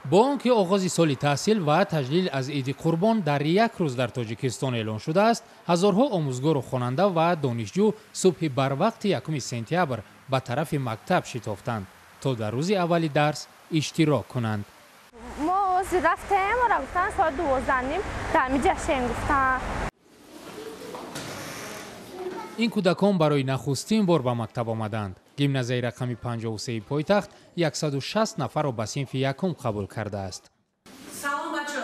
با آنکه آغاز سال تحصیل و تجلیل از عید قربان در یک روز در تاجیکستان اعلان شده است، هزارها آموزگار و خواننده و دانشجو صبح بروقت 1 سپتامبر به طرف مکتب شتافتند تا در روز اولی درس اشتراک کنند. ما رفتیم و گفتن ساعت 12:30 در می جشن گفتن. این کودکان برای نخستین بار به مکتب آمدند. گیمنازیای رقمی 53 پایتخت 160 نفر را به صنف یکم قبول کرده است. سلام بچه.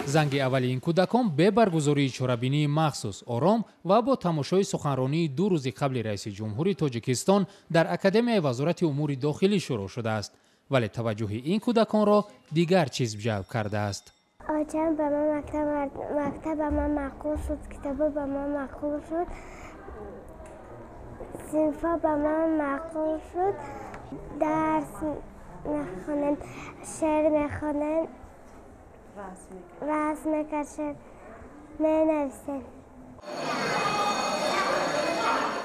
زنگ اولی این کودکان به برگزاری چاره‌بینی مخصوص آرام و با تماشای سخنرانی 2 روز قبل رئیس جمهوری تاجیکستان در اکادمی وزارت امور داخلی شروع شده است، ولی توجه این کودکان را دیگر چیز جلب کرده است. آجم به من مکتب به من معقول شد، کتابا به من معقول شد، صنفا به من معقول شد، درس میخونن، شعر میخونن، رسم میکشن، مینویسن.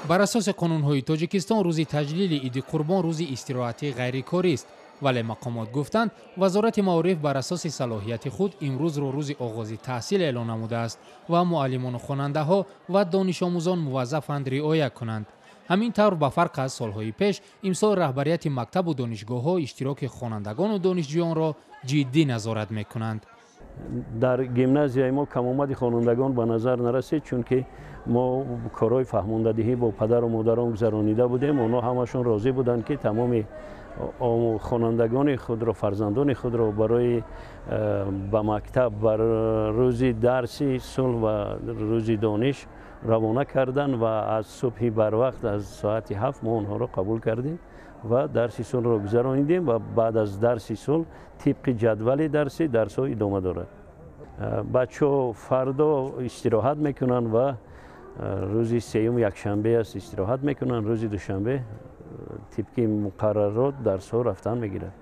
بر اساس قانون‌های تاجیکستان روز تجلیل عید قربان روز استراحتی غیرکاری است، ولی مقامات گفتند وزارت معارف بر اساس صلاحیت خود امروز را روز آغاز تحصیل اعلان نموده است و معلمان و خواننده‌ها و دانش آموزان موظفند رعایت کنند. همین طور به فرق از سالهای پیش امسال رهبریت مکتب و دانشگاه‌ها اشتراک خوانندگان و دانشجویان را جدی نظارت می‌کنند. در گیمنازیای ما کم آمد خوانندگان به نظر نرسید، چون که ما کارهای فهماندهی با پدر و مادران گذرانیده بودیم. اونا همشون راضی بودند که تمام خوانندگان خود را، فرزندان خود را برای به مکتب بر روز درسی صلح و روز دانش روانه کردن و از صبح بر وقت از ساعت 7 ما آنها را قبول کردیم و درس صلح را گذراندیم و بعد از درس صلح طبق جدول درسی درس ها ادامه دارد. بچه فردا استراحت میکنن و روز سوم یکشنبه است استراحت میکنن، روز دوشنبه طبق مقررات درس ها رفتن میگیرد.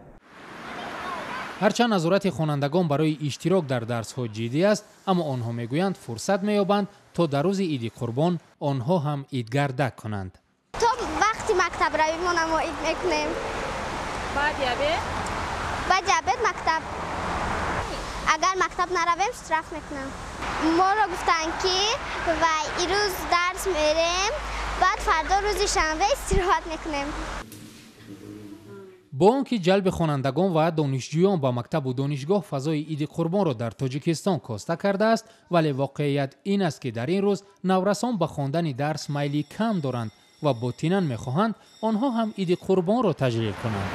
هرچند نظارت خوانندگان برای اشتراک در درس ها جدی است، اما آنها میگویند فرصت مییابند تا در روز عید قربان آنها هم عیدگردک کنند. تو وقتی مکتب رویم ما هم عید میکنیم. بعد جبه مکتب. اگر مکتب نرویم استراحت میکنم. ما را گفتن که و این روز درس میریم، بعد فردا روز شنبه استراحت میکنیم. با آنکه جلب خوانندگان و دانشجویان به مکتب و دانشگاه فضای عید قربان را در تاجیکستان کاسته کرده است، ولی واقعیت این است که در این روز نورسان به خواندن درس میلی کم دارند و باطناً میخواهند آنها هم عید قربان را تجلیل کنند.